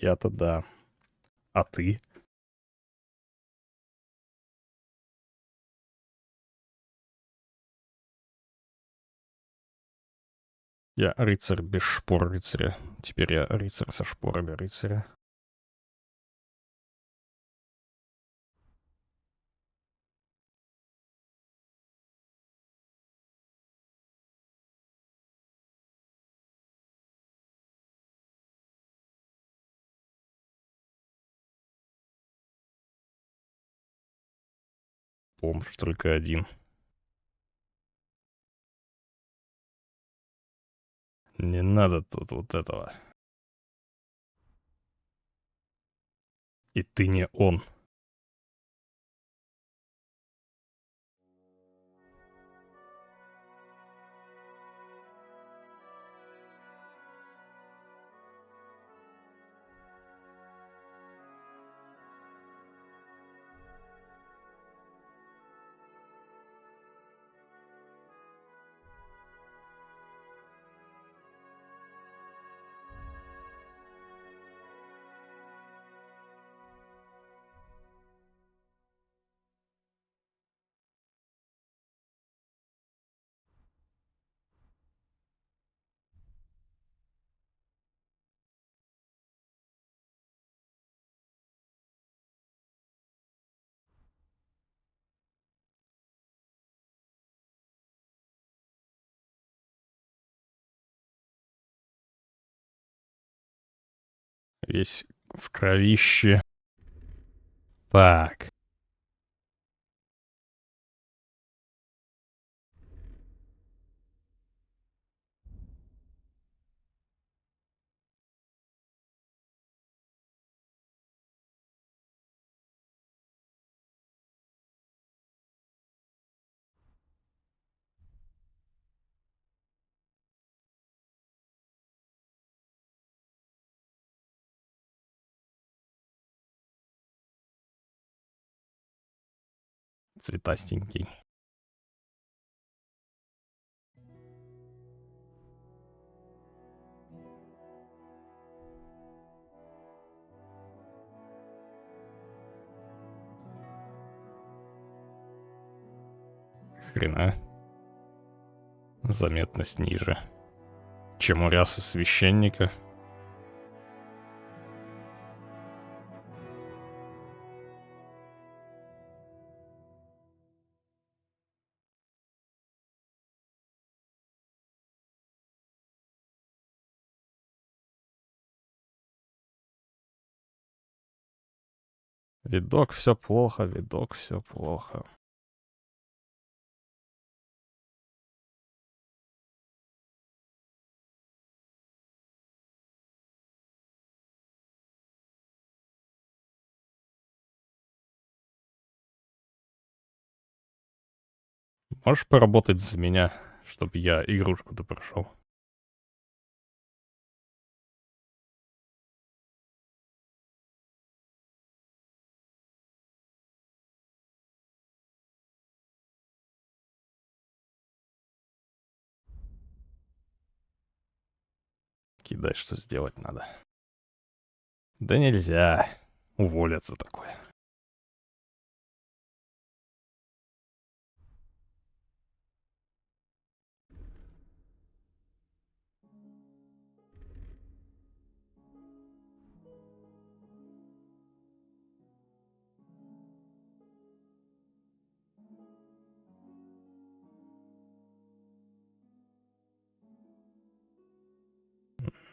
Я-то да. А ты? Я рыцарь без шпор рыцаря. Теперь я рыцарь со шпорами рыцаря. Бомж только один. Не надо тут вот этого. И ты не он. Весь в кровище. Так. Цветастенький. Хрена. Заметность ниже, чем у рясы священника. Видок все плохо, видок все плохо. Можешь поработать за меня, чтобы я игрушку-то прошел? Кидай, что сделать надо. Да нельзя. Уволиться такое.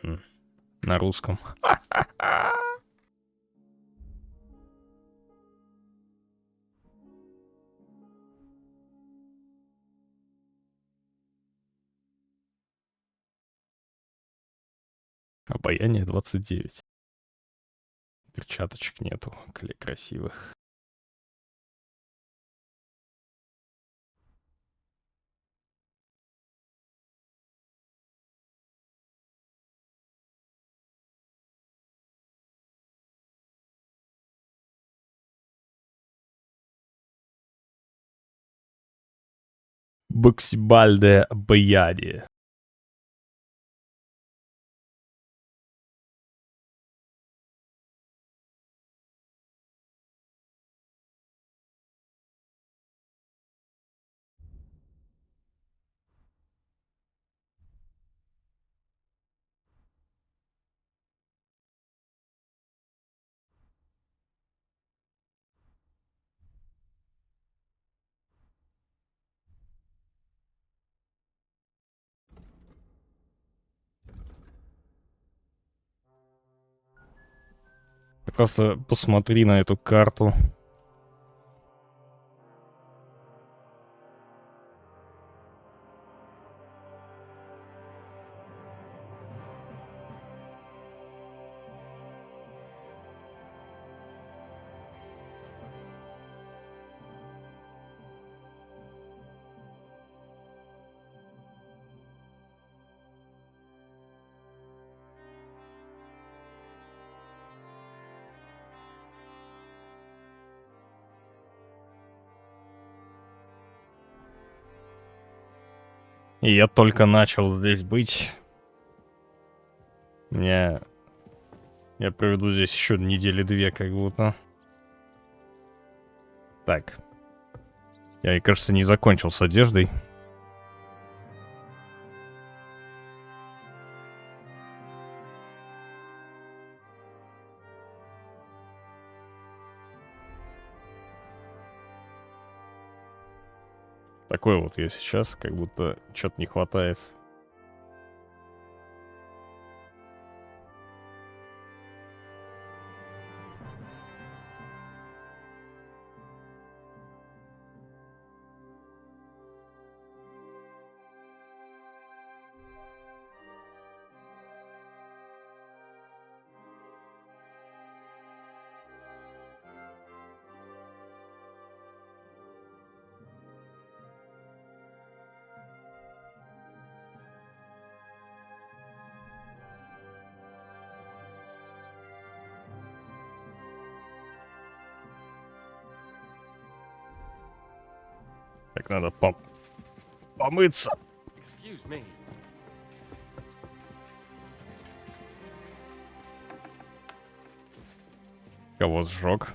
М, На русском. Обаяние 29. Перчаточек нету, красивых. Боксибальное обаяние. Просто посмотри на эту карту. И я только начал здесь быть. Я проведу здесь еще недели 2, как будто. Так. Я, кажется, не закончил с одеждой. Такой вот я сейчас, как будто что-то не хватает. Так, надо помыться. Кого сжег?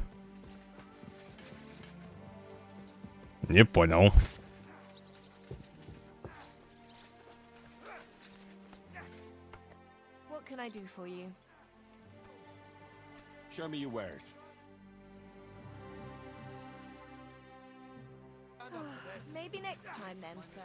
Не понял. What can I do for you? Show me your wares. Maybe next time then, sir.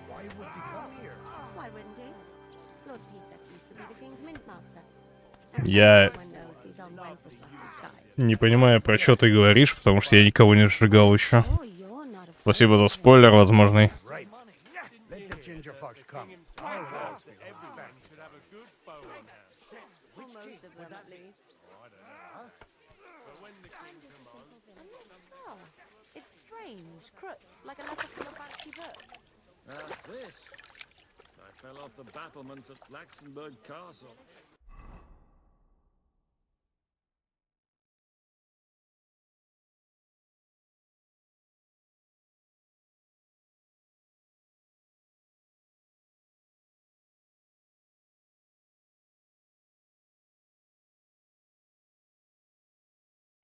Why would he come here? Why wouldn't he? Lord Pesach used to be the king's mint master. Я Everyone knows he's on Wenceslas's side. не понимаю, про что ты говоришь, потому что я никого не сжигал еще. Oh, you're not afraid. Спасибо за спойлер, возможный. Right. Let the ginger fox come. I'll rouse me. Most of them, at least. And this scar. It's strange, crooked, like a letter from a fancy book. This. I fell off the battlements at Laxenburg Castle.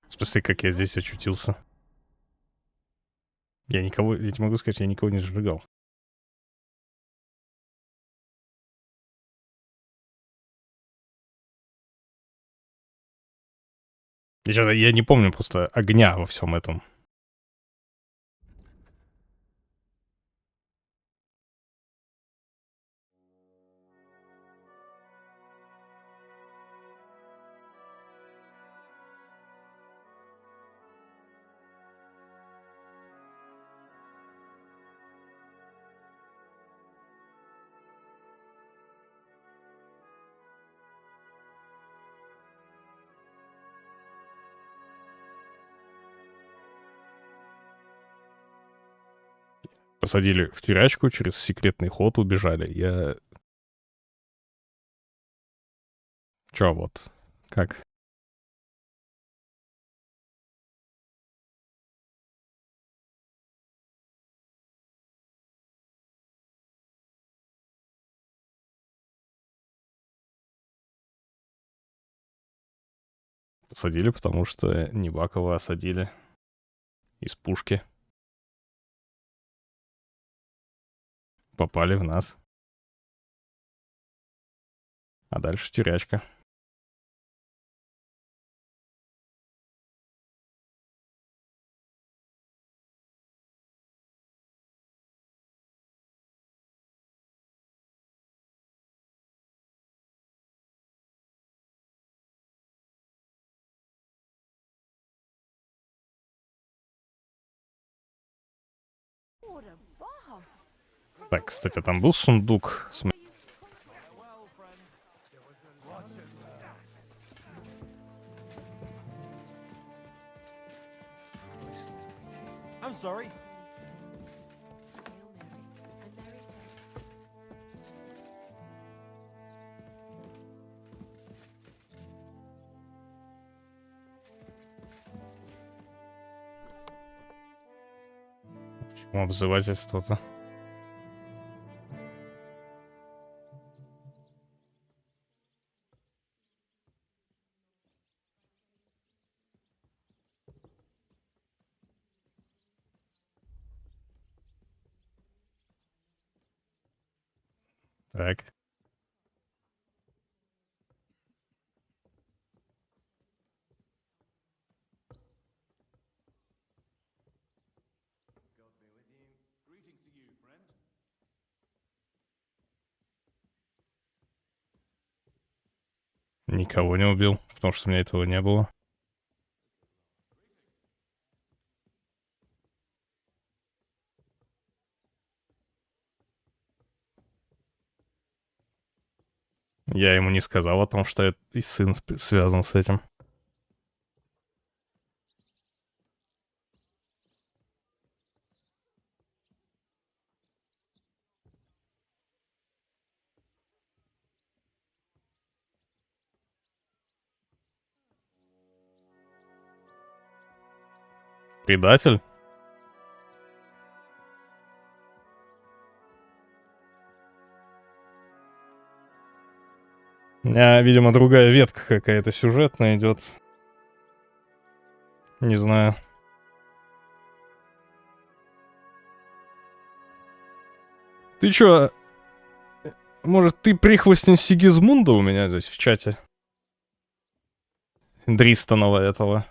В смысле, как я здесь очутился? Я не могу сказать, я никого не сжигал. Я не помню просто огня во всем этом. Посадили в тюрячку, через секретный ход убежали. Чё вот? Как? Посадили, потому что Небакова осадили из пушки. Попали в нас. А дальше тюрячка. What a bath. Так, кстати, там был сундук с... I'm sorry. Hail Mary. And Mary said, Почему обзывательство-то? Так. Никого не убил, потому что у меня этого не было. Я ему не сказал о том, что и сын связан с этим. Предатель? У меня, видимо, другая ветка какая-то сюжетная идет. Не знаю. Ты чё? Может, ты прихвостень Сигизмунда у меня здесь в чате? Дристанова этого.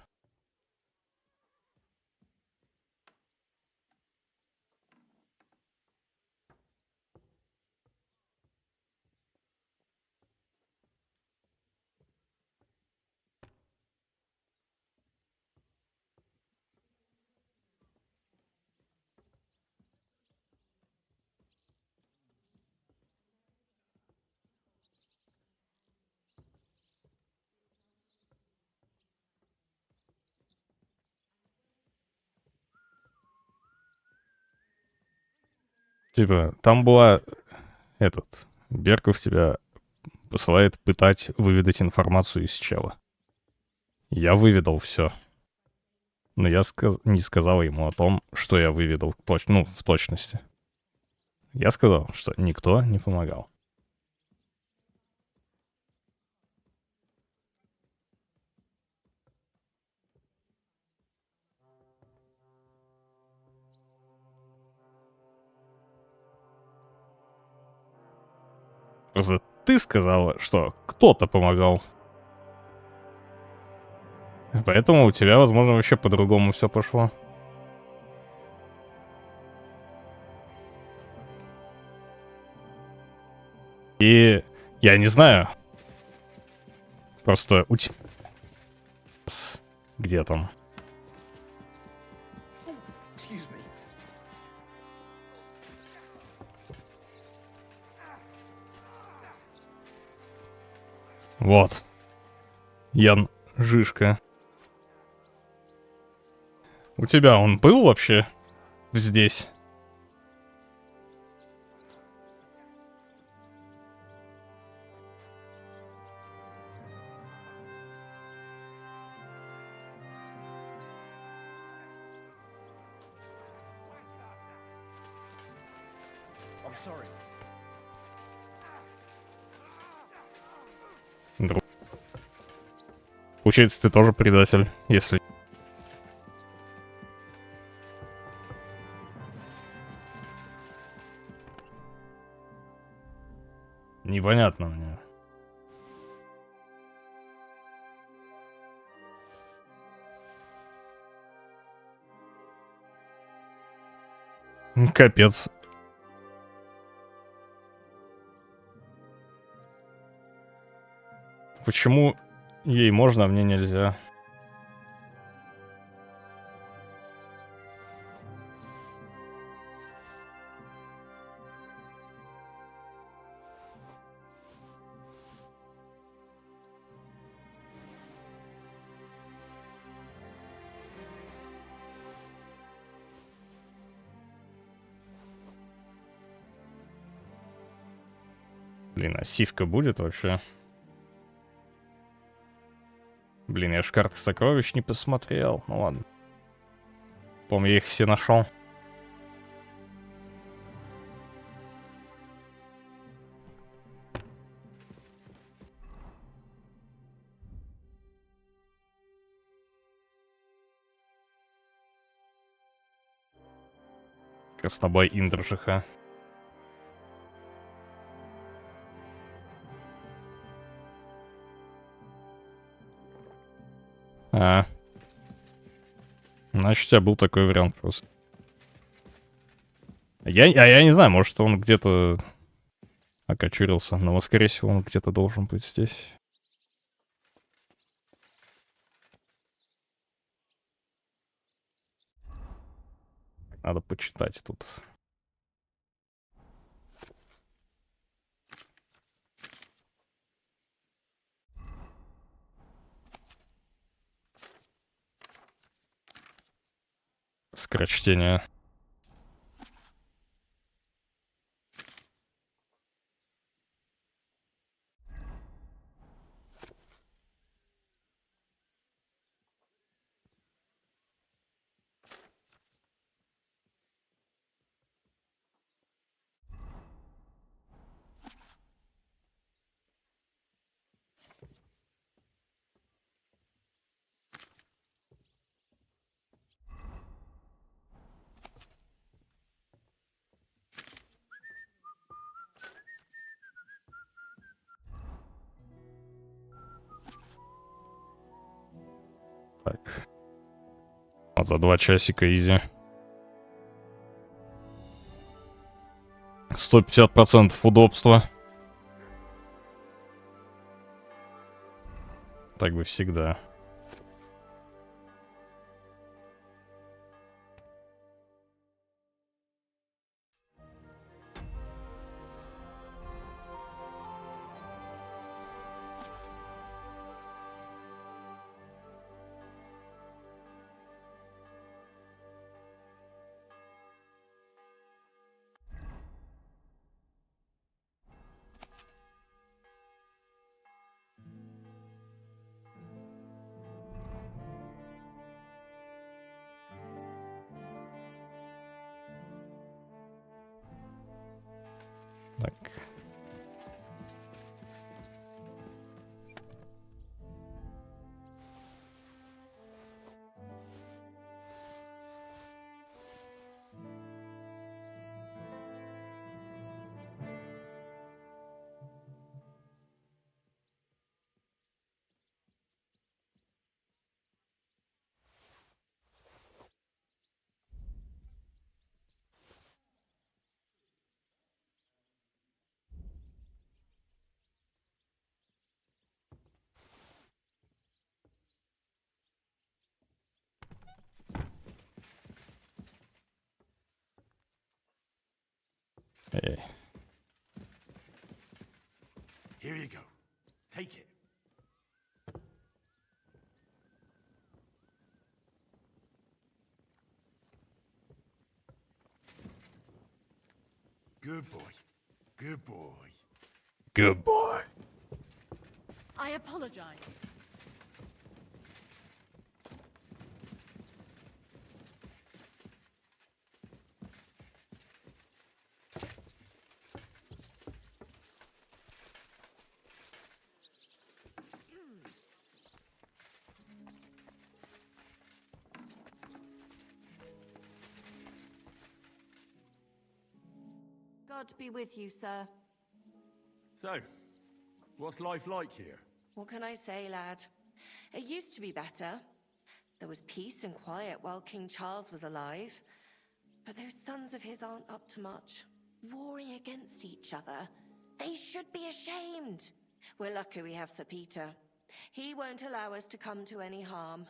Типа, там была... Берков тебя посылает пытать, выведать информацию из чела. Я выведал все. Но я не сказал ему о том, что я выведал в точности. Я сказал, что никто не помогал. Просто ты сказала, что кто-то помогал. Поэтому у тебя, возможно, вообще по-другому все пошло. И я не знаю. Просто у тебя... Где там? Excuse me. Вот. Ян Жишка. У тебя он был вообще здесь? I'm sorry. Получается, ты тоже предатель, если... Непонятно мне. Капец. Почему ей можно, а мне нельзя? Блин, а сивка будет вообще? Блин, я ж карты сокровищ не посмотрел. Ну ладно. Помню, я их все нашел. Краснобай Индржиха. А. Значит, у тебя был такой вариант просто. Я не знаю, может, он где-то окочурился, но, скорее всего, он где-то должен быть здесь. Надо почитать тут. Скорочтение. Так. Вот за 2 часика изи. 150% удобства. Так бы всегда. Так. Эй. Here you go. Take it. Good boy. Good boy. Good boy. I apologize. God be with you, sir. So, what's life like here? What can I say, lad? It used to be better. There was peace and quiet while King Charles was alive. But those sons of his aren't up to much. Warring against each other. They should be ashamed. We're lucky we have Sir Peter. He won't allow us to come to any harm.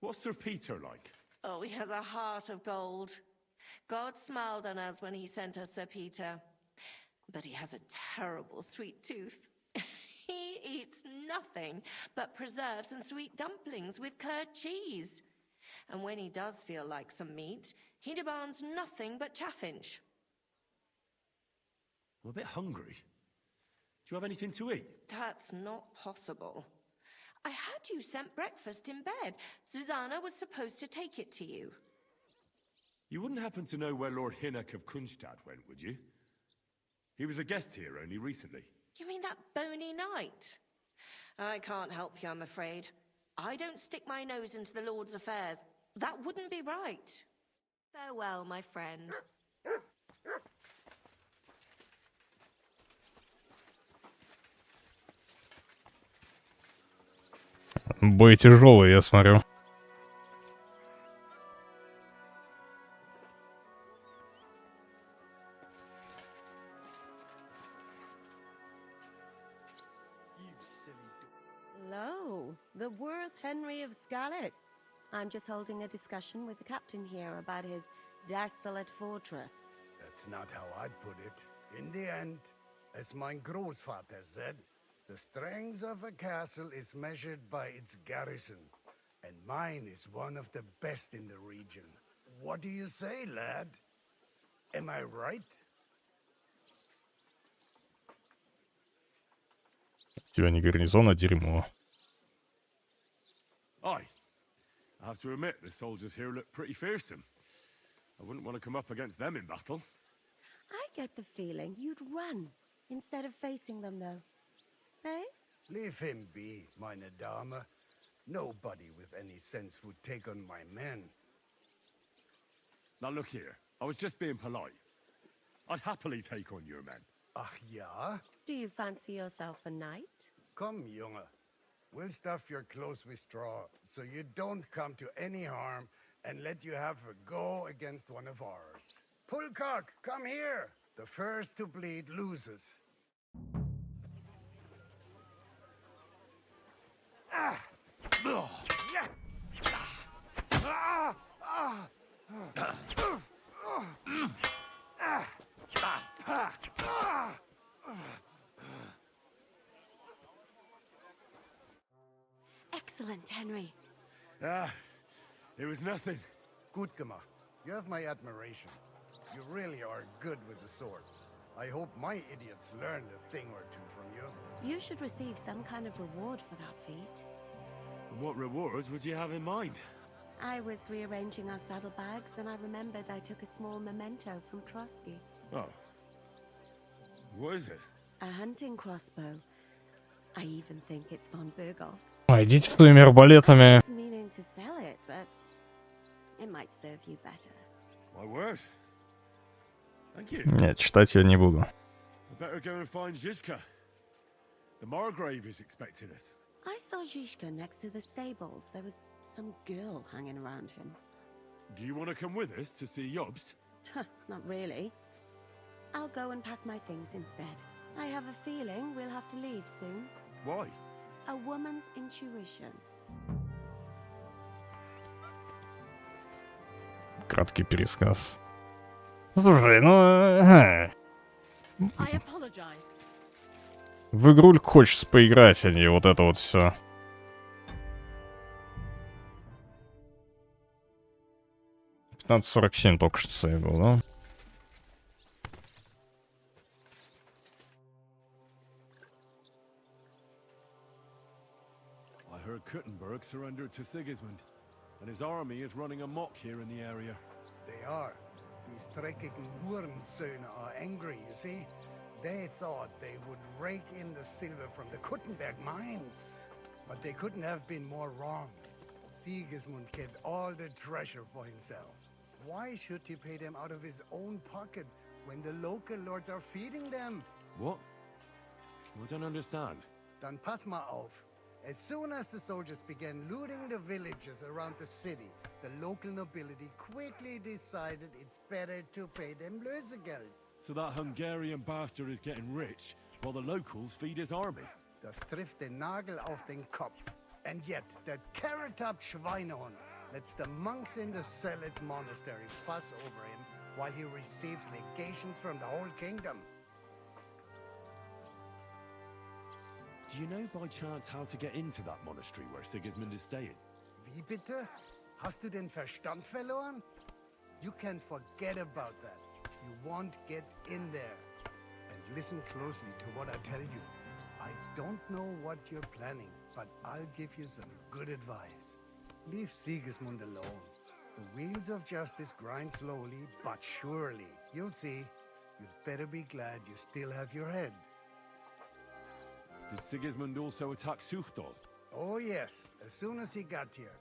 What's Sir Peter like? Oh, he has a heart of gold. God smiled on us when he sent us Sir Peter. But he has a terrible sweet tooth. He eats nothing but preserves and sweet dumplings with curd cheese. And when he does feel like some meat, he demands nothing but chaffinch. I'm a bit hungry. Do you have anything to eat? That's not possible. I had you sent breakfast in bed. Susanna was supposed to take it to you. You wouldn't happen to know where Lord Hinnock of Kunstad went, would you? He was a guest here only recently. You mean that bony knight? I can't help you, I'm afraid. I don't stick my nose into the Lord's affairs. That wouldn't be right. Farewell, my friend. Бой тяжелый, я смотрю. Hello, the worth Henry of Skalitz. I'm just holding a discussion with the captain here about his desolate fortress. That's not how I'd put it. In the end, as my großvater said, the strength of a castle is measured by its garrison, and mine is one of the best in the region. What do you say, lad? Am I right? У тебя не гарнизон, а дерьмо. Aye. I have to admit, the soldiers here look pretty fearsome. I wouldn't want to come up against them in battle. I get the feeling you'd run instead of facing them, though. Eh? Leave him be, meine Dame. Nobody with any sense would take on my men. Now look here, I was just being polite. I'd happily take on your men. Ach ja? Do you fancy yourself a knight? Come, Junge. We'll stuff your clothes with straw, so you don't come to any harm, and let you have a go against one of ours. Pulcock, come here! The first to bleed loses. Excellent, Henry. It was nothing. Gut gemacht. You have my admiration. You really are good with the sword. I hope my idiots learned a thing or two from you. You should receive some kind of reward for that feat. What rewards would you have in mind? I was rearranging our saddlebags, and I remembered I took a small memento from Trotsky. Oh. What is it? A hunting crossbow. I even think it's von Berghoff's. Ой, идите с своими арбалетами. I was meaning to sell it, but it might serve you better. My word. Thank you. Нет, читать я не буду. I better go and find Zizka. The Margrave is expecting us. I saw Zhishka next to the stables. There was some girl hanging around him. Do you want to come with us to see Jobst? Not really. I'll go and pack my things instead. I have a feeling we'll have to leave soon. Why? A woman's intuition. Краткий пересказ. Слушай, I apologize. в игрульку хочется поиграть, а не вот это вот все. В 15:47 только что сейв был, да? I heard Kuttenberg surrendered to Sigismund, and his army is running amok here in the area. They are. These dreckigen Hurensöhne are angry, you see? They thought they would rake in the silver from the Kuttenberg mines. But they couldn't have been more wrong. Sigismund kept all the treasure for himself. Why should he pay them out of his own pocket when the local lords are feeding them? What? I don't understand. Dann pass mal auf. As soon as the soldiers began looting the villages around the city, the local nobility quickly decided it's better to pay them Lösegeld. So that Hungarian bastard is getting rich, while the locals feed his army. Das trifft den Nagel auf den Kopf. And yet, that carrot-top Schweinehund lets the monks in the Zealots monastery fuss over him while he receives legations from the whole kingdom. Do you know by chance how to get into that monastery where Sigismund is staying? Wie bitte? Hast du den Verstand verloren? You can forget about that. You won't get in there. And listen closely to what I tell you. I don't know what you're planning, but I'll give you some good advice. Leave Sigismund alone. The wheels of justice grind slowly, but surely. You'll see. You'd better be glad you still have your head. Did Sigismund also attack Suchdol? Oh yes, as soon as he got here.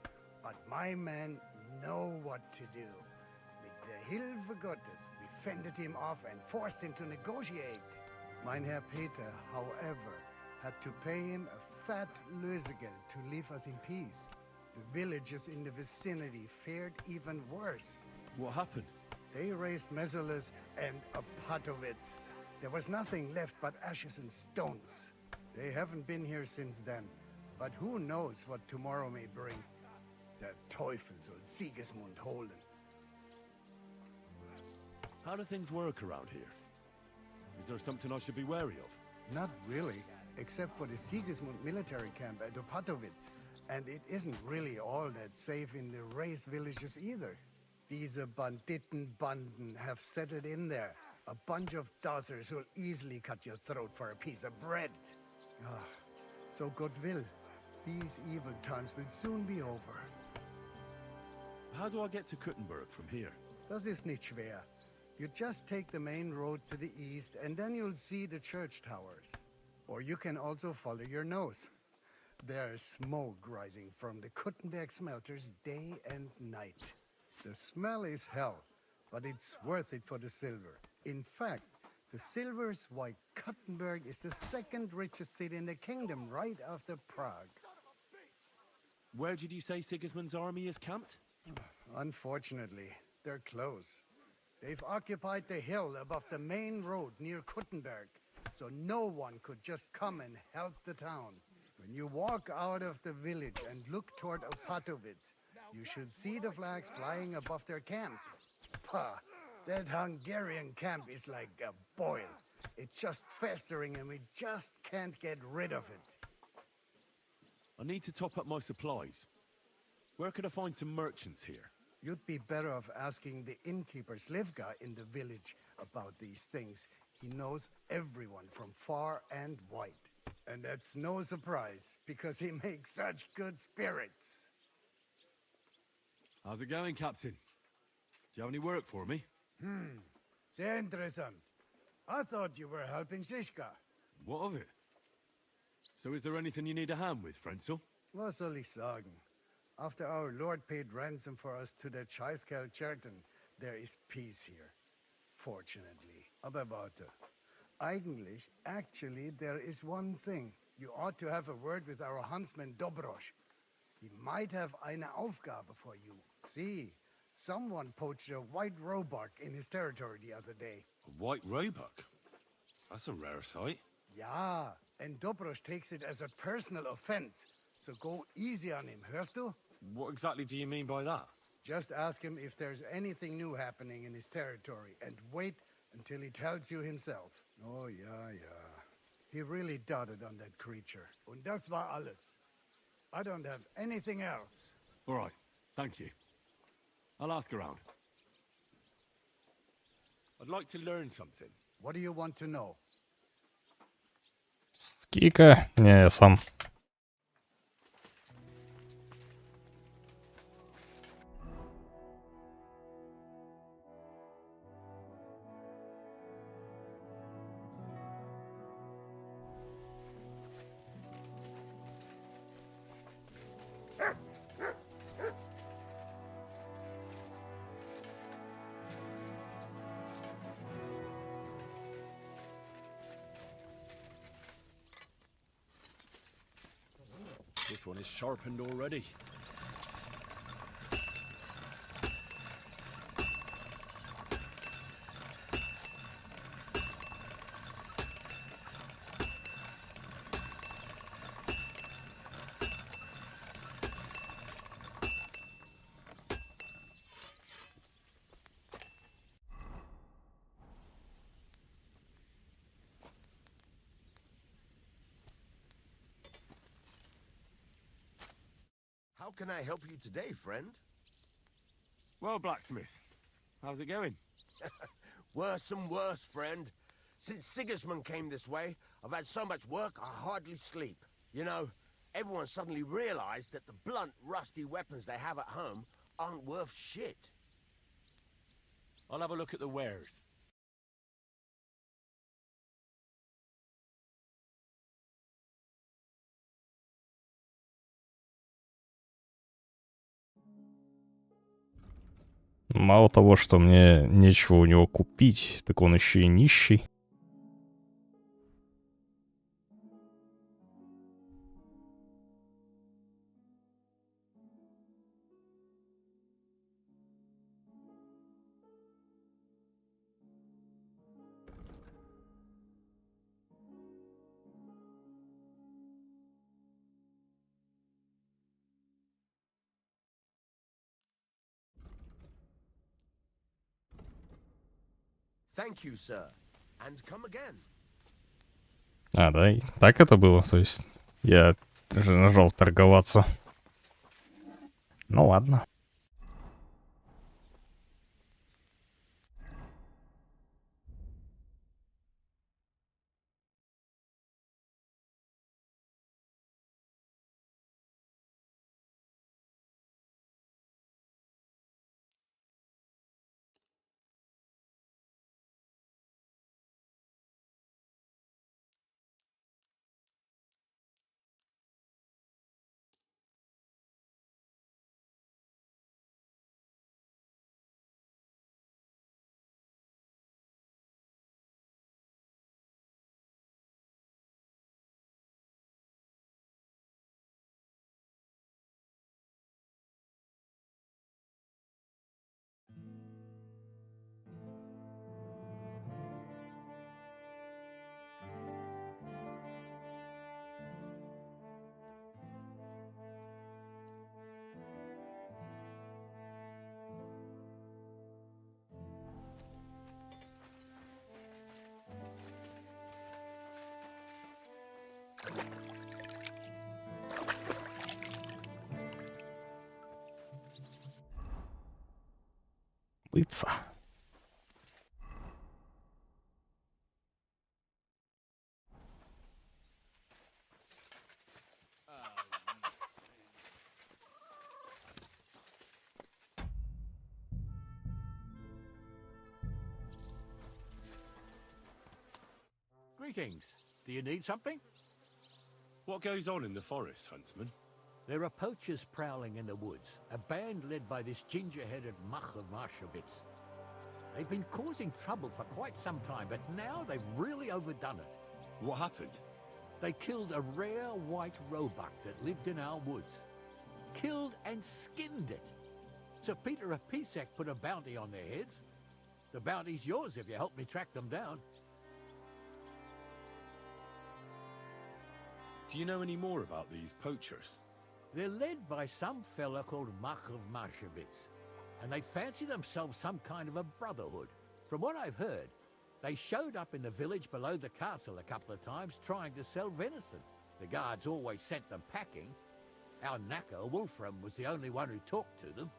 But my men know what to do. With the Hilfe Gottes, we fended him off and forced him to negotiate. Mein Herr Peter, however, had to pay him a fat Lösegeld to leave us in peace. The villagers in the vicinity fared even worse. What happened? They razed Mesolis and Opatovitz. There was nothing left but ashes and stones. They haven't been here since then, but who knows what tomorrow may bring. Der Teufel soll Sigismund holen. How do things work around here? Is there something I should be wary of? Not really, except for the Sigismund military camp at Opatovitz. And it isn't really all that safe in the razed villages either. These Banditenbanden have settled in there. A bunch of dossers who'll easily cut your throat for a piece of bread. So God will. These evil times will soon be over. How do I get to Kuttenberg from here? Das ist nicht schwer. You just take the main road to the east and then you'll see the church towers. Or you can also follow your nose. There's smoke rising from the Kuttenberg smelters day and night. The smell is hell, but it's worth it for the silver. In fact, the silver's why Kuttenberg is the second richest city in the kingdom, right after Prague. Where did you say Sigismund's army is camped? Unfortunately, they're close. They've occupied the hill above the main road near Kuttenberg, so no one could just come and help the town. When you walk out of the village and look toward Opatovitz, you should see the flags flying above their camp. Pah! That Hungarian camp is like a boil. It's just festering and we just can't get rid of it. I need to top up my supplies. Where could I find some merchants here? You'd be better off asking the innkeeper Slivka in the village about these things. He knows everyone from far and wide. And that's no surprise, because he makes such good spirits. How's it going, Captain? Do you have any work for me? Sehr interessant. I thought you were helping Shishka. What of it? So is there anything you need a hand with, Frenzel? Was soll ich sagen? After our Lord paid ransom for us to the Chaiskel Cherton, there is peace here. Fortunately. Aber warte. Actually, there is one thing. You ought to have a word with our huntsman Dobrosch. He might have eine Aufgabe for you. See, someone poached a white roebuck in his territory the other day. A white roebuck? That's a rare sight. Ja, and Dobrosch takes it as a personal offense. So go easy on him, hörst du? What exactly do you mean by that? Just ask him if there's anything new happening in his territory, and wait until he tells you himself. Oh, yeah. He really doted on that creature. Und das war alles. I don't have anything else. All right, thank you. I'll ask around. I'd like to learn something. What do you want to know? Скика. Не, я сам. This one is sharpened already. How can I help you today, friend? Well, blacksmith, how's it going? Worse and worse, friend. Since Sigismund came this way, I've had so much work I hardly sleep. You know, everyone suddenly realized that the blunt, rusty weapons they have at home aren't worth shit. I'll have a look at the wares. Мало того, что мне нечего у него купить, так он еще и нищий. Thank you, sir. And come again. А, да, так это было, то есть я же нажал торговаться. Ну ладно. Мыться. Greetings. Do you need something? What goes on in the forest, huntsman? There are poachers prowling in the woods, a band led by this ginger-headed Mach of Marshowitz. They've been causing trouble for quite some time, but now they've really overdone it. What happened? They killed a rare white roebuck that lived in our woods. Killed and skinned it. Sir Peter of Pisek put a bounty on their heads. The bounty's yours if you help me track them down. Do you know any more about these poachers? They're led by some fella called Mach of Marshowitz, and they fancy themselves some kind of a brotherhood. From what I've heard, they showed up in the village below the castle a couple of times trying to sell venison. The guards always sent them packing. Our knacker, Wolfram, was the only one who talked to them.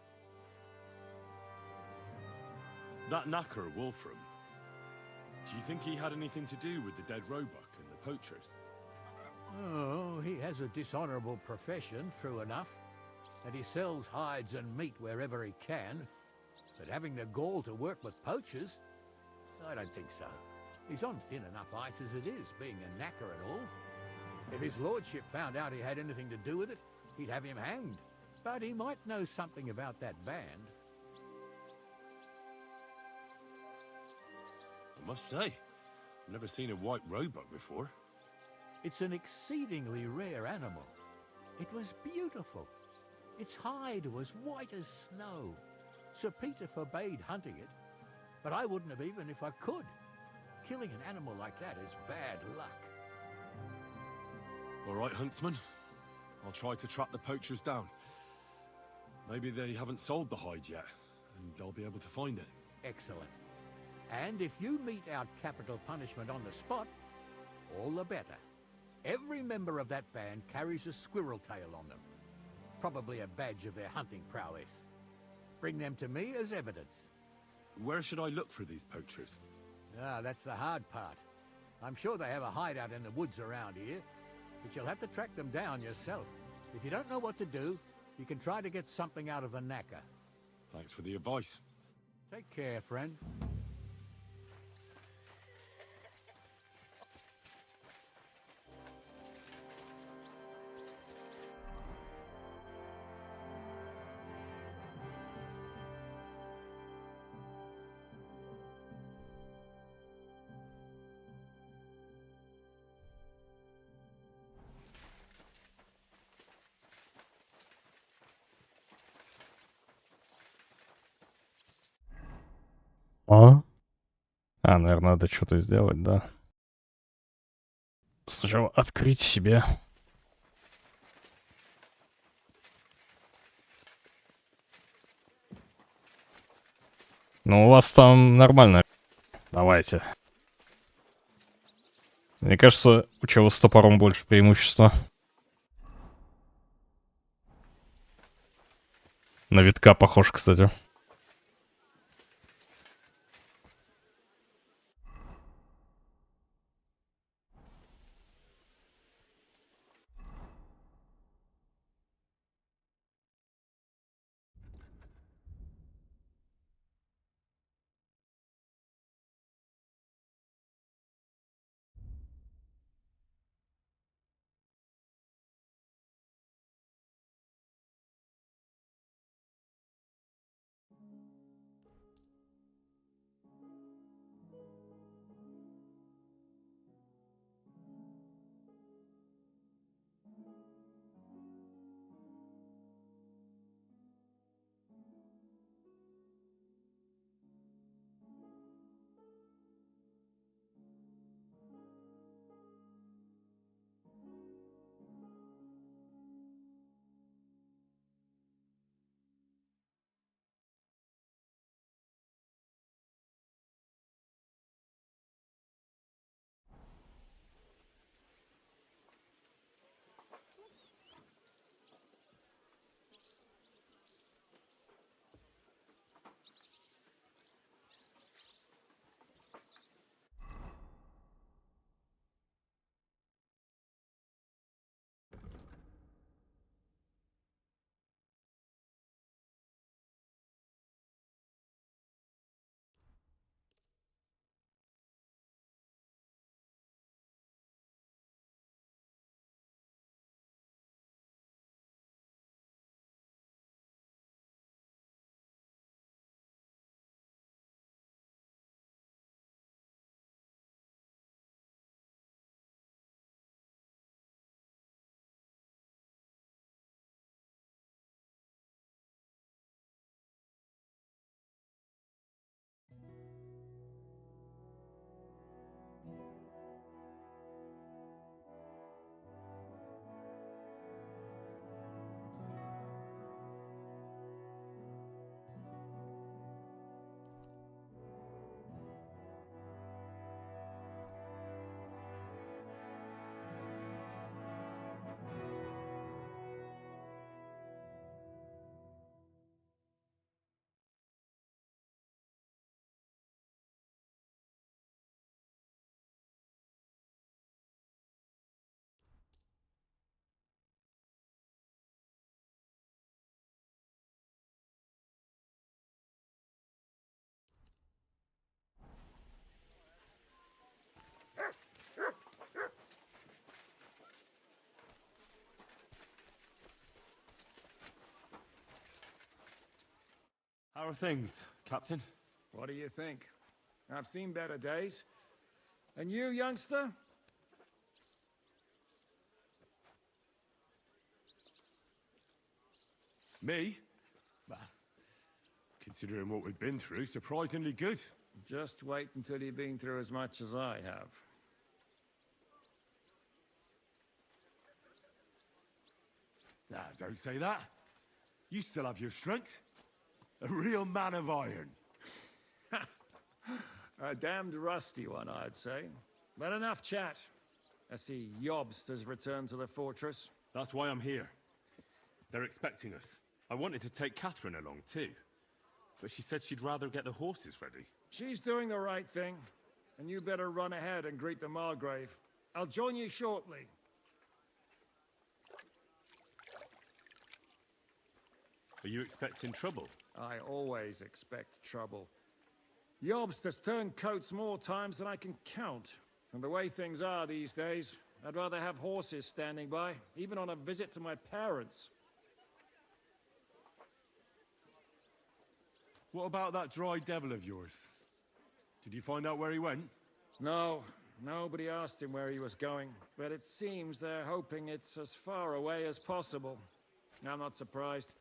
That knacker, Wolfram. Do you think he had anything to do with the dead roebuck and the poachers? Oh, he has a dishonorable profession, true enough, and he sells hides and meat wherever he can. But having the gall to work with poachers, I don't think so. He's on thin enough ice as it is, being a knacker and all. If his lordship found out he had anything to do with it, he'd have him hanged. But he might know something about that band. I must say, I've never seen a white roebuck before. It's an exceedingly rare animal. It was beautiful. Its hide was white as snow. Sir Peter forbade hunting it, but I wouldn't have even if I could. Killing an animal like that is bad luck. All right, huntsman. I'll try to track the poachers down. Maybe they haven't sold the hide yet, and I'll be able to find it. Excellent. And if you mete out capital punishment on the spot, all the better. Every member of that band carries a squirrel tail on them. Probably a badge of their hunting prowess. Bring them to me as evidence. Where should I look for these poachers? Ah, that's the hard part. I'm sure they have a hideout in the woods around here, but you'll have to track them down yourself. If you don't know what to do, you can try to get something out of the knacker. Thanks for the advice. Take care, friend. А? Наверное, надо что-то сделать, да. Сначала открыть себе. Ну, у вас там нормально. Давайте. Мне кажется, у чего с топором больше преимущества. На витка похож, кстати. How are things, Captain? What do you think? I've seen better days. And you, youngster? Me? Well, considering what we've been through, surprisingly good. Just wait until you've been through as much as I have. Nah, don't say that. You still have your strength. A real man of iron. A damned rusty one, I'd say. But enough chat. I see Jobst has returned to the fortress. That's why I'm here. They're expecting us. I wanted to take Catherine along too. But she said she'd rather get the horses ready. She's doing the right thing, and you better run ahead and greet the Margrave. I'll join you shortly. Are you expecting trouble? I always expect trouble. Jobst has turned coats more times than I can count. And the way things are these days, I'd rather have horses standing by, even on a visit to my parents. What about that dry devil of yours? Did you find out where he went? No, nobody asked him where he was going, but it seems they're hoping it's as far away as possible. I'm not surprised.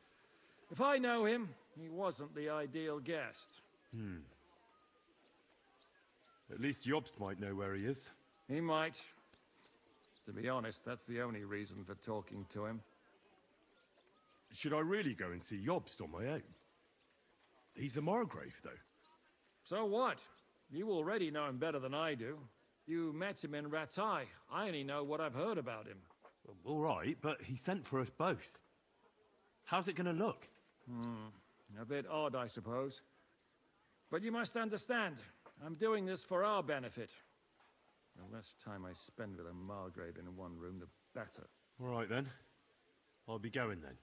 If I know him, he wasn't the ideal guest. At least Jobst might know where he is. He might. To be honest, that's the only reason for talking to him. Should I really go and see Jobst on my own? He's a Margrave, though. So what? You already know him better than I do. You met him in Ratai. I only know what I've heard about him. Well, all right, but he sent for us both. How's it going to look? A bit odd, I suppose. But you must understand, I'm doing this for our benefit. The less time I spend with a Margrave in one room, the better. All right, then. I'll be going, then.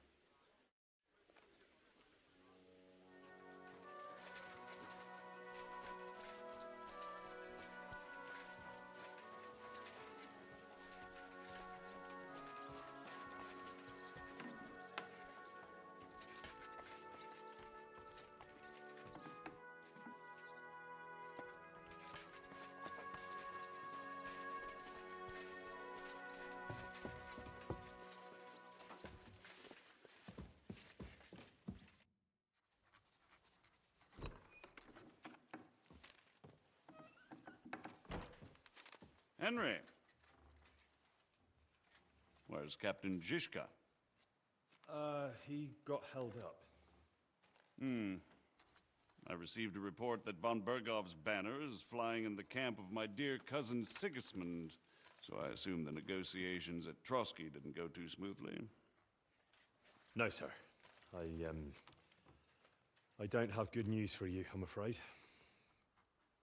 Henry. Where's Captain Zizka? He got held up. I received a report that von Bergov's banner is flying in the camp of my dear cousin Sigismund, so I assume the negotiations at Trotsky didn't go too smoothly. No, sir. I don't have good news for you, I'm afraid.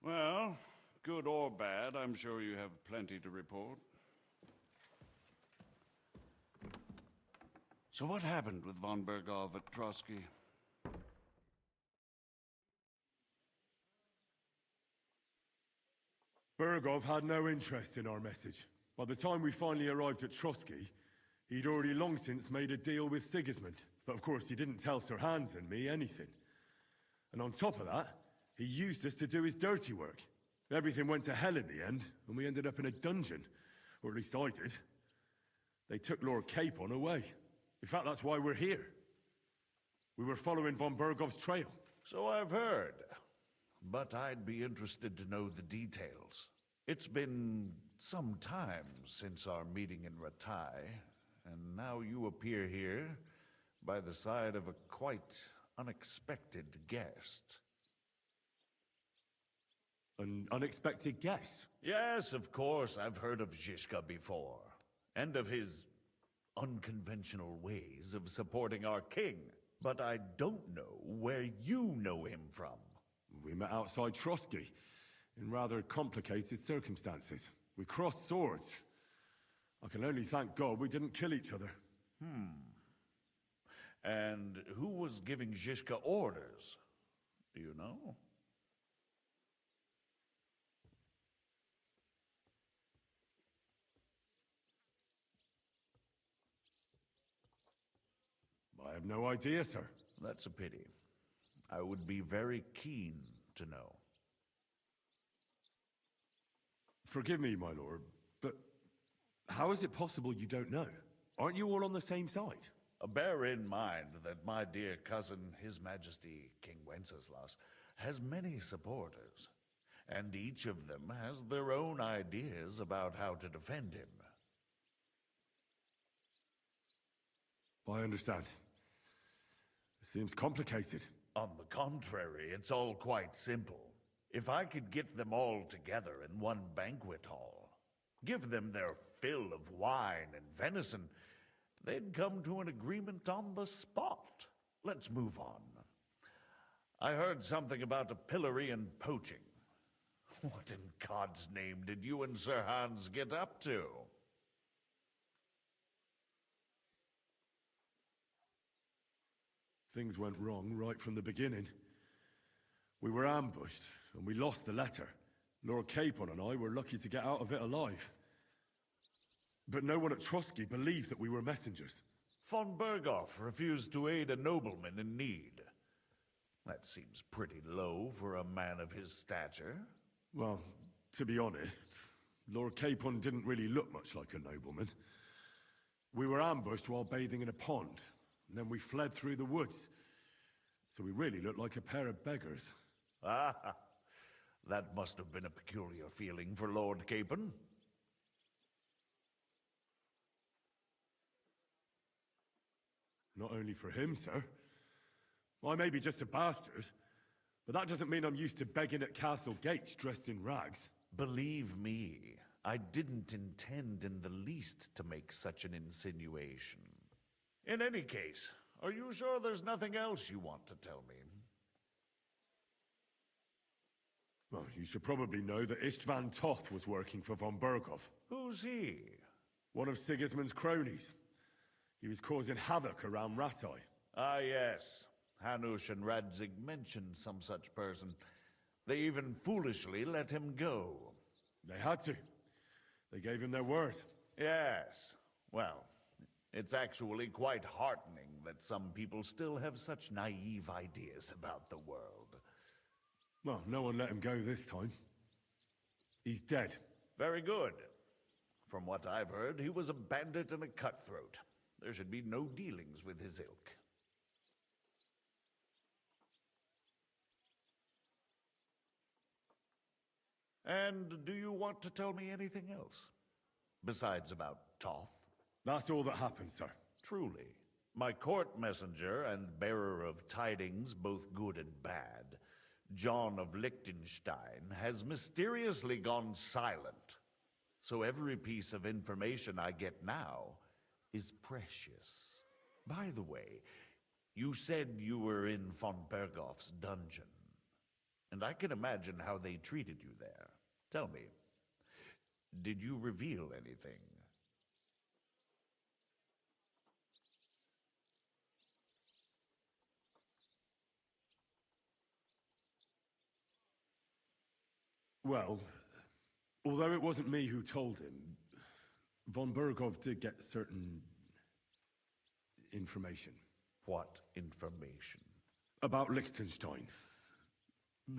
Well, good or bad, I'm sure you have plenty to report. So what happened with von Bergov at Trotsky? Bergov had no interest in our message. By the time we finally arrived at Trotsky, he'd already long since made a deal with Sigismund. But of course, he didn't tell Sir Hans and me anything. And on top of that, he used us to do his dirty work. Everything went to hell in the end, and we ended up in a dungeon. Or at least I did. They took Lord Capon away. In fact, that's why we're here. We were following von Bergov's trail. So I've heard. But I'd be interested to know the details. It's been some time since our meeting in Ratai, and now you appear here by the side of a quite unexpected guest. An unexpected guest? Yes, of course, I've heard of Zizka before, and of his unconventional ways of supporting our king. But I don't know where you know him from. We met outside Trotsky, in rather complicated circumstances. We crossed swords. I can only thank God we didn't kill each other. And who was giving Zizka orders? Do you know? I have no idea, sir. That's a pity. I would be very keen to know. Forgive me, my lord, but how is it possible you don't know? Aren't you all on the same side? Bear in mind that my dear cousin, His Majesty King Wenceslas, has many supporters, and each of them has their own ideas about how to defend him. I understand. It seems complicated. On the contrary, it's all quite simple. If I could get them all together in one banquet hall, give them their fill of wine and venison, they'd come to an agreement on the spot. Let's move on. I heard something about a pillory and poaching. What in God's name did you and Sir Hans get up to? Things went wrong right from the beginning. We were ambushed, and we lost the letter. Lord Capon and I were lucky to get out of it alive. But no one at Trotsky believed that we were messengers. Von Berghoff refused to aid a nobleman in need. That seems pretty low for a man of his stature. Well, to be honest, Lord Capon didn't really look much like a nobleman. We were ambushed while bathing in a pond, and then we fled through the woods. So we really looked like a pair of beggars. Ah, that must have been a peculiar feeling for Lord Capon. Not only for him, sir. I may be just a bastard, but that doesn't mean I'm used to begging at castle gates dressed in rags. Believe me, I didn't intend in the least to make such an insinuation. In any case, are you sure there's nothing else you want to tell me? Well, you should probably know that Istvan Toth was working for von Berghoff. Who's he? One of Sigismund's cronies. He was causing havoc around Ratai. Ah, yes. Hanush and Radzig mentioned some such person. They even foolishly let him go. They had to. They gave him their word. Yes. Well, it's actually quite heartening that some people still have such naive ideas about the world. Well, no one let him go this time. He's dead. Very good. From what I've heard, he was a bandit and a cutthroat. There should be no dealings with his ilk. And do you want to tell me anything else? Besides about Toth? That's all that happened, sir. Truly. My court messenger and bearer of tidings, both good and bad, John of Liechtenstein, has mysteriously gone silent. So every piece of information I get now is precious. By the way, you said you were in von Berghoff's dungeon. And I can imagine how they treated you there. Tell me, did you reveal anything? Well, although it wasn't me who told him, von Berghoff did get certain information. What information? About Liechtenstein.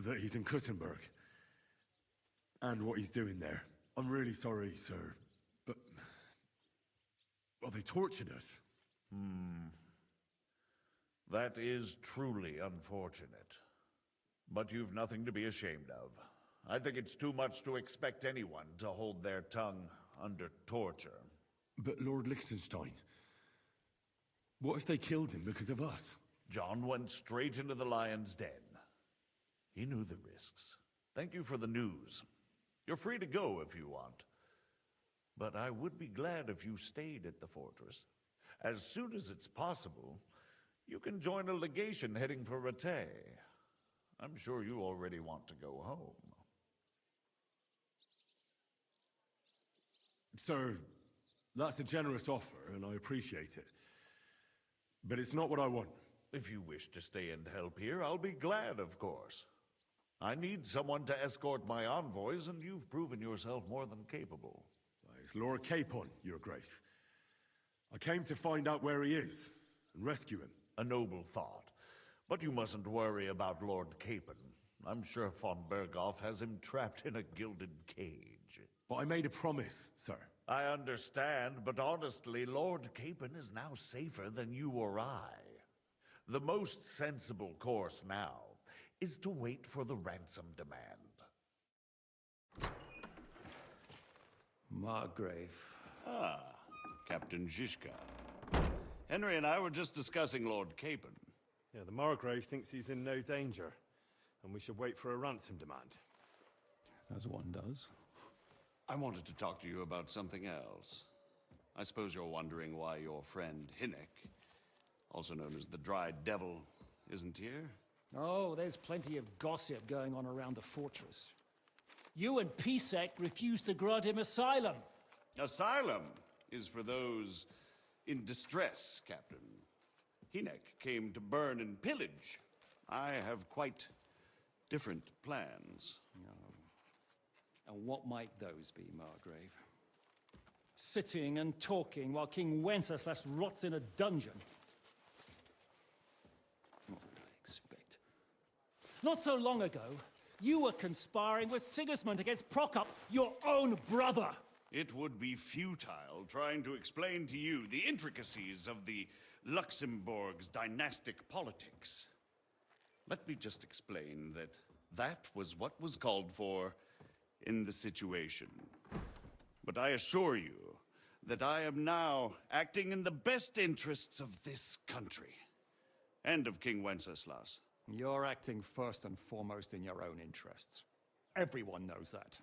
That he's in Kuttenberg. And what he's doing there. I'm really sorry, sir, but... well, they tortured us. That is truly unfortunate. But you've nothing to be ashamed of. I think it's too much to expect anyone to hold their tongue under torture. But Lord Liechtenstein... what if they killed him because of us? John went straight into the lion's den. He knew the risks. Thank you for the news. You're free to go if you want. But I would be glad if you stayed at the fortress. As soon as it's possible, you can join a legation heading for Rattay. I'm sure you already want to go home. Sir, that's a generous offer, and I appreciate it. But it's not what I want. If you wish to stay and help here, I'll be glad, of course. I need someone to escort my envoys, and you've proven yourself more than capable. It's Lord Capon, Your Grace. I came to find out where he is, and rescue him. A noble thought. But you mustn't worry about Lord Capon. I'm sure von Berghoff has him trapped in a gilded cage. But I made a promise, sir. I understand, but honestly, Lord Capon is now safer than you or I. The most sensible course now is to wait for the ransom demand. Margrave. Ah, Captain Zizka. Henry and I were just discussing Lord Capon. Yeah, the Margrave thinks he's in no danger, and we should wait for a ransom demand. As one does. I wanted to talk to you about something else. I suppose you're wondering why your friend Hinnek, also known as the Dried Devil, isn't here? Oh, there's plenty of gossip going on around the fortress. You and Pisek refused to grant him asylum. Asylum is for those in distress, Captain. Hinek came to burn and pillage. I have quite different plans. And what might those be, Margrave? Sitting and talking while King Wenceslas rots in a dungeon. What would I expect? Not so long ago, you were conspiring with Sigismund against Prokop, your own brother. It would be futile trying to explain to you the intricacies of the Luxembourg's dynastic politics. Let me just explain that that was what was called for in the situation. But I assure you that I am now acting in the best interests of this country and of King Wenceslas. You're acting first and foremost in your own interests. Everyone knows that.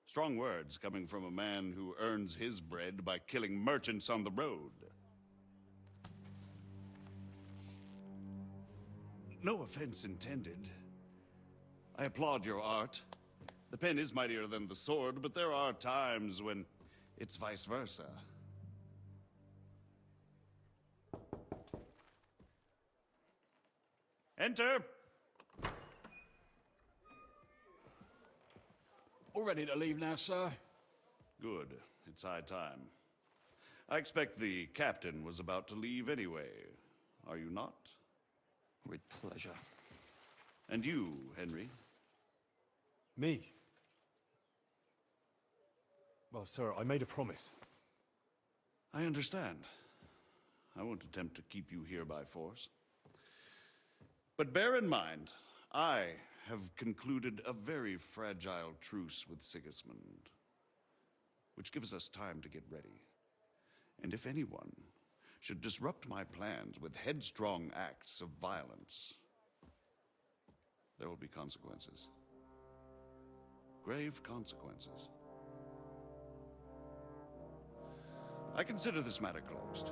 Strong words coming from a man who earns his bread by killing merchants on the road. No offense intended. I applaud your art. The pen is mightier than the sword, but there are times when it's vice versa. Enter! All ready to leave now, sir? Good. It's high time. I expect the captain was about to leave anyway. Are you not? With pleasure. And you, Henry? Me? Well, sir, I made a promise. I understand. I won't attempt to keep you here by force. But bear in mind, I have concluded a very fragile truce with Sigismund, which gives us time to get ready. And if anyone should disrupt my plans with headstrong acts of violence, there will be consequences. Grave consequences. I consider this matter closed.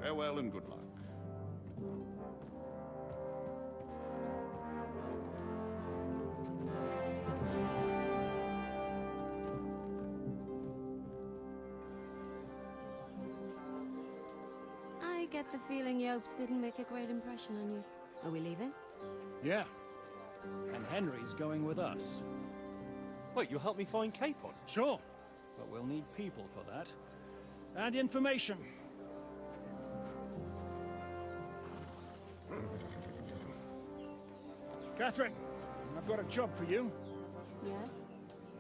Farewell and good luck. I get the feeling Yopes didn't make a great impression on you. Are we leaving? Yeah. And Henry's going with us. Wait, you'll help me find Capon? Sure. But we'll need people for that. And information. Catherine, I've got a job for you. Yes?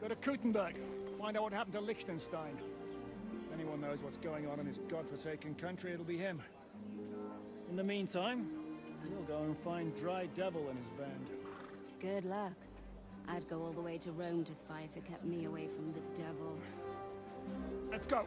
Go to Kuttenberg. Find out what happened to Liechtenstein. If anyone knows what's going on in this godforsaken country, it'll be him. In the meantime, you'll go and find Dry Devil and his band. Good luck. I'd go all the way to Rome to spy if it kept me away from the devil. Let's go.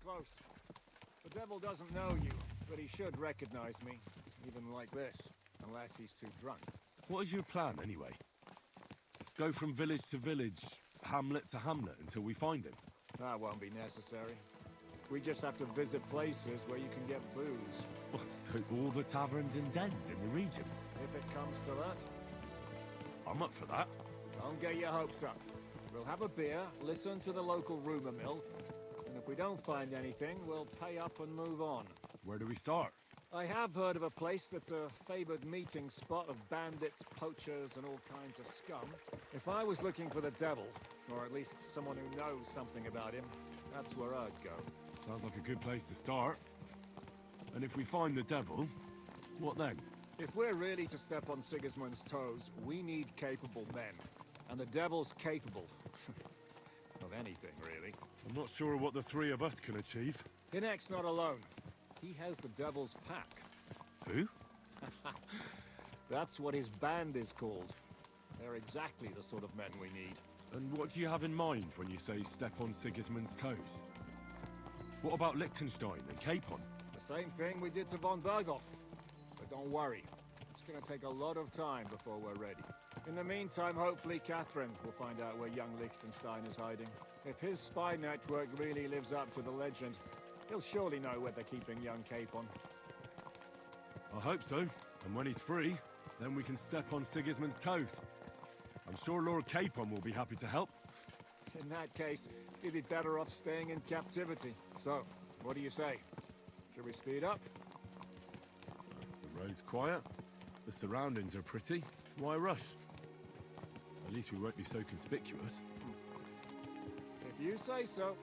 close. The devil doesn't know you, but he should recognize me, even like this, unless he's too drunk. What is your plan, anyway? Go from village to village, hamlet to hamlet, until we find him? That won't be necessary. We just have to visit places where you can get booze. What, so all the taverns and dens in the region? If it comes to that. I'm up for that. Don't get your hopes up. We'll have a beer, listen to the local rumor mill, and if we don't find anything, we'll pay up and move on. Where do we start? I have heard of a place that's a favored meeting spot of bandits, poachers, and all kinds of scum. If I was looking for the devil, or at least someone who knows something about him, that's where I'd go. Sounds like a good place to start. And if we find the devil, what then? If we're really to step on Sigismund's toes, we need capable men. And the devil's capable. Of anything, really. I'm not sure what the three of us can achieve. Hinek's not alone. He has the devil's pack. Who? That's what his band is called. They're exactly the sort of men we need. And what do you have in mind when you say step on Sigismund's toes? What about Liechtenstein and Capon? The same thing we did to von Berghoff. But don't worry. It's gonna take a lot of time before we're ready. In the meantime, hopefully Catherine will find out where young Liechtenstein is hiding. If his spy network really lives up to the legend, he'll surely know where they're keeping young Capon. I hope so. And when he's free, then we can step on Sigismund's toes. I'm sure Lord Capon will be happy to help. In that case, he'd be better off staying in captivity. So, what do you say? Should we speed up? The road's quiet. The surroundings are pretty. Why rush? At least we won't be so conspicuous. If you say so.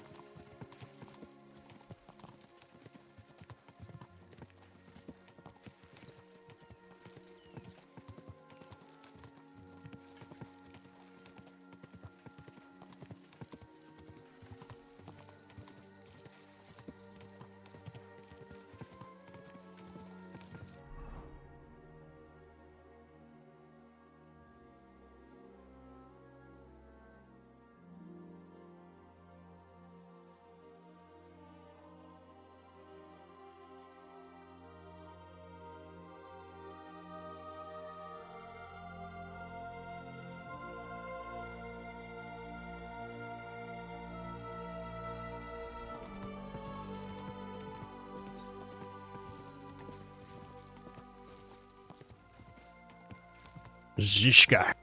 Zishka.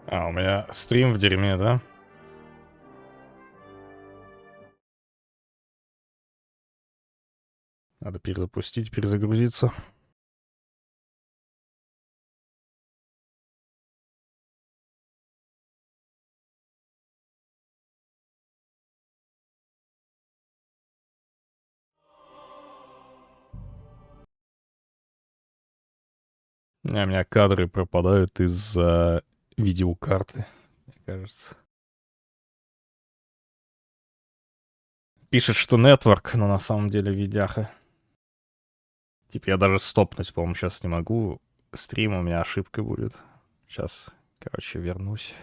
А, у меня стрим в дерьме, да? Надо перезапустить, перезагрузиться. У меня кадры пропадают из-за видеокарты, мне кажется. Пишет, что нетворк, но на самом деле видяха. Типа я даже стопнуть, по-моему, сейчас не могу. Стрим у меня ошибка будет. Сейчас, короче, вернусь.